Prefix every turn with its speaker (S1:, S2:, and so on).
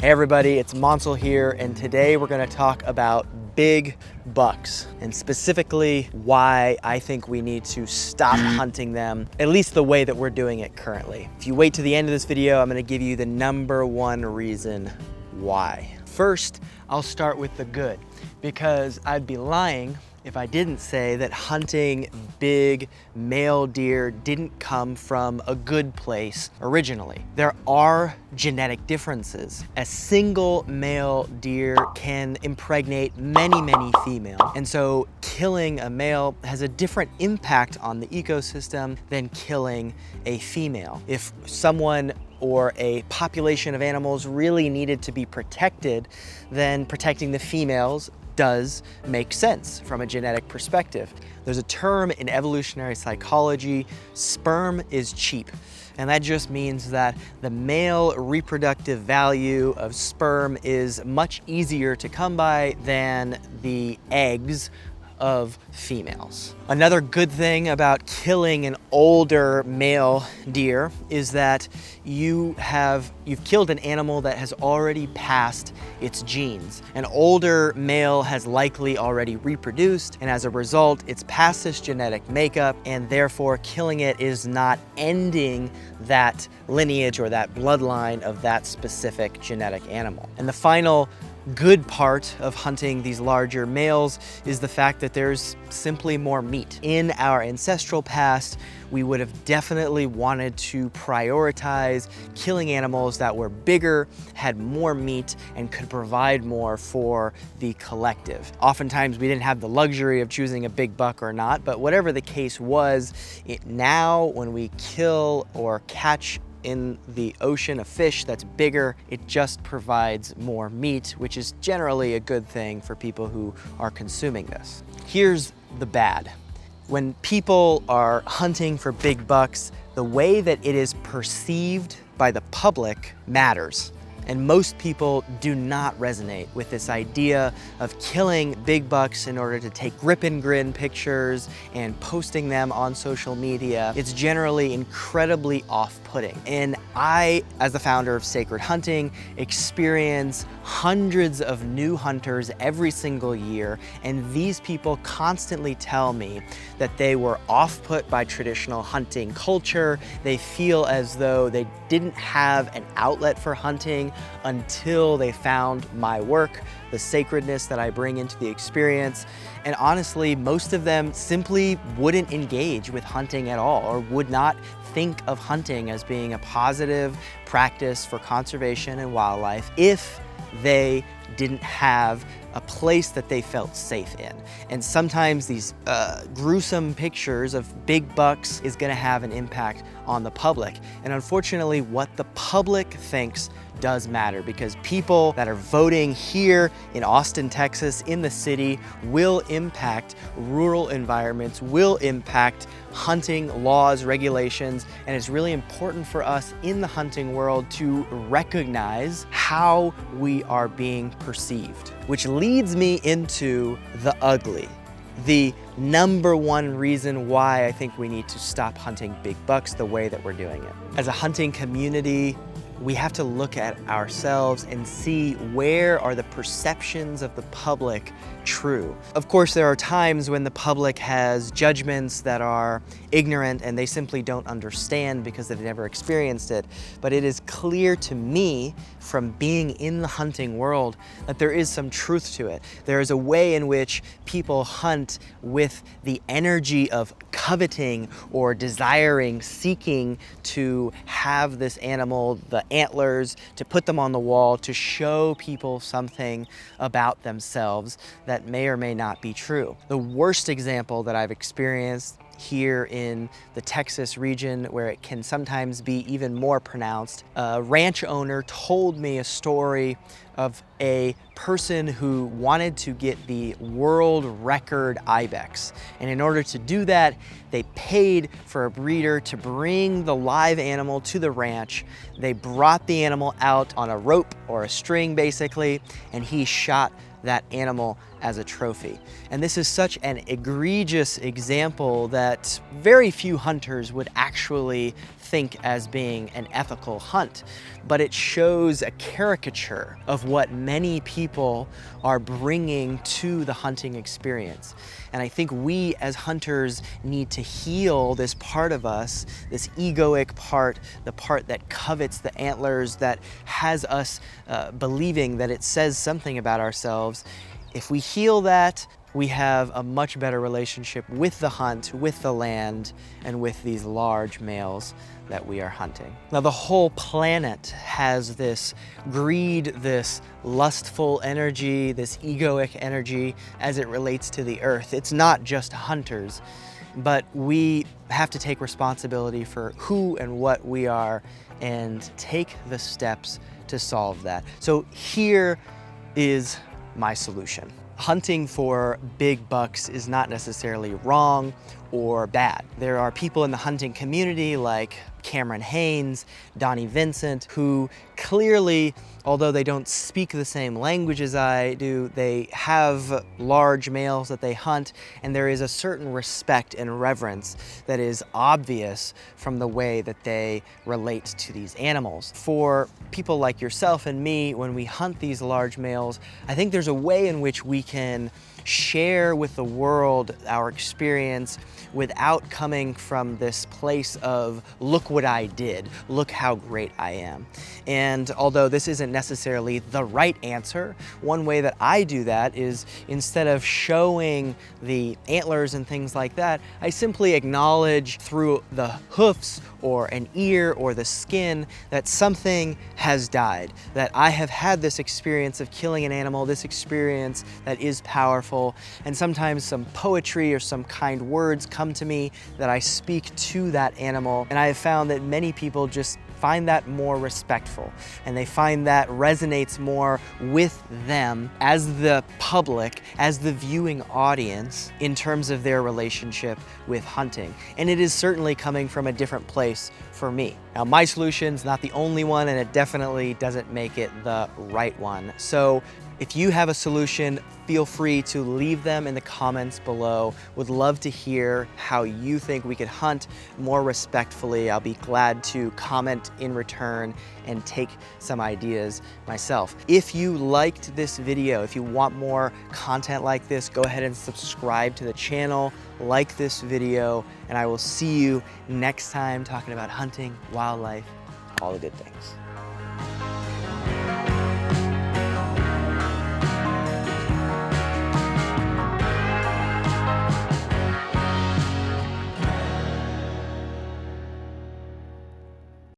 S1: Hey everybody, it's Monsel here, and today we're gonna talk about big bucks, and specifically why I think we need to stop hunting them, at least the way that we're doing it currently. If you wait to the end of this video, I'm gonna give you the #1 reason why. First, I'll start with the good, because I'd be lying if I didn't say that hunting big male deer didn't come from a good place originally. There are genetic differences. A single male deer can impregnate many females. And so killing a male has a different impact on the ecosystem than killing a female. If someone or a population of animals really needed to be protected, then protecting the females does make sense from a genetic perspective. There's a term in evolutionary psychology, sperm is cheap. And that just means that the male reproductive value of sperm is much easier to come by than the eggs of females. Another good thing about killing an older male deer is that you've killed an animal that has already passed its genes. An older male has likely already reproduced, and as a result, it's past this genetic makeup, and therefore killing it is not ending that lineage or that bloodline of that specific genetic animal. And the final good part of hunting these larger males is the fact that there's simply more meat. In our ancestral past, we would have definitely wanted to prioritize killing animals that were bigger, had more meat, and could provide more for the collective. Oftentimes we didn't have the luxury of choosing a big buck or not, but whatever the case was, now when we kill or catch in the ocean a fish that's bigger, it just provides more meat, which is generally a good thing for people who are consuming this. Here's the bad. When people are hunting for big bucks, the way that it is perceived by the public matters. And most people do not resonate with this idea of killing big bucks in order to take rip and grin pictures and posting them on social media. It's generally incredibly off-putting. And I, as the founder of Sacred Hunting, experience hundreds of new hunters every single year, and these people constantly tell me that they were off-put by traditional hunting culture. They feel as though they didn't have an outlet for hunting until they found my work, the sacredness that I bring into the experience. And honestly, most of them simply wouldn't engage with hunting at all, or would not think of hunting as being a positive practice for conservation and wildlife if they didn't have a place that they felt safe in. And sometimes these gruesome pictures of big bucks is gonna have an impact on the public. And unfortunately, what the public thinks does matter, because people that are voting here in Austin, Texas, in the city, will impact rural environments, will impact hunting laws, regulations, and it's really important for us in the hunting world to recognize how we are being perceived. Which leads me into the ugly. The #1 reason why I think we need to stop hunting big bucks the way that we're doing it. As a hunting community, we have to look at ourselves and see where are the perceptions of the public true. Of course, there are times when the public has judgments that are ignorant and they simply don't understand because they've never experienced it. But it is clear to me from being in the hunting world that there is some truth to it. There is a way in which people hunt with the energy of coveting or desiring, seeking to have this animal, the antlers, to put them on the wall, to show people something about themselves that may or may not be true. The worst example that I've experienced here in the Texas region, where it can sometimes be even more pronounced, a ranch owner told me a story of a person who wanted to get the world record ibex. And in order to do that, they paid for a breeder to bring the live animal to the ranch. They brought the animal out on a rope or a string basically, and he shot that animal as a trophy. And this is such an egregious example that very few hunters would actually think as being an ethical hunt, but it shows a caricature of what many people are bringing to the hunting experience. And I think we as hunters need to heal this part of us, this egoic part, the part that covets the antlers, that has us believing that it says something about ourselves. If we heal that, we have a much better relationship with the hunt, with the land, and with these large males that we are hunting. Now, the whole planet has this greed, this lustful energy, this egoic energy as it relates to the earth. It's not just hunters, but we have to take responsibility for who and what we are and take the steps to solve that. So here is my solution. Hunting for big bucks is not necessarily wrong or bad. There are people in the hunting community like Cameron Haynes, Donnie Vincent, who clearly, although they don't speak the same language as I do, they have large males that they hunt, and there is a certain respect and reverence that is obvious from the way that they relate to these animals. For people like yourself and me, when we hunt these large males, I think there's a way in which we can share with the world our experience without coming from this place of, look what I did, look how great I am. And although this isn't necessarily the right answer, one way that I do that is, instead of showing the antlers and things like that, I simply acknowledge through the hoofs or an ear or the skin that something has died, that I have had this experience of killing an animal, this experience that is powerful, and sometimes some poetry or some kind words come to me that I speak to that animal. And I have found that many people just find that more respectful, and they find that resonates more with them as the public, as the viewing audience, in terms of their relationship with hunting. And it is certainly coming from a different place for me. Now, my solution's not the only one, and it definitely doesn't make it the right one. So if you have a solution, feel free to leave them in the comments below. Would love to hear how you think we could hunt more respectfully. I'll be glad to comment in return and take some ideas myself. If you liked this video, if you want more content like this, go ahead and subscribe to the channel, like this video, and I will see you next time talking about hunting, wildlife, all the good things.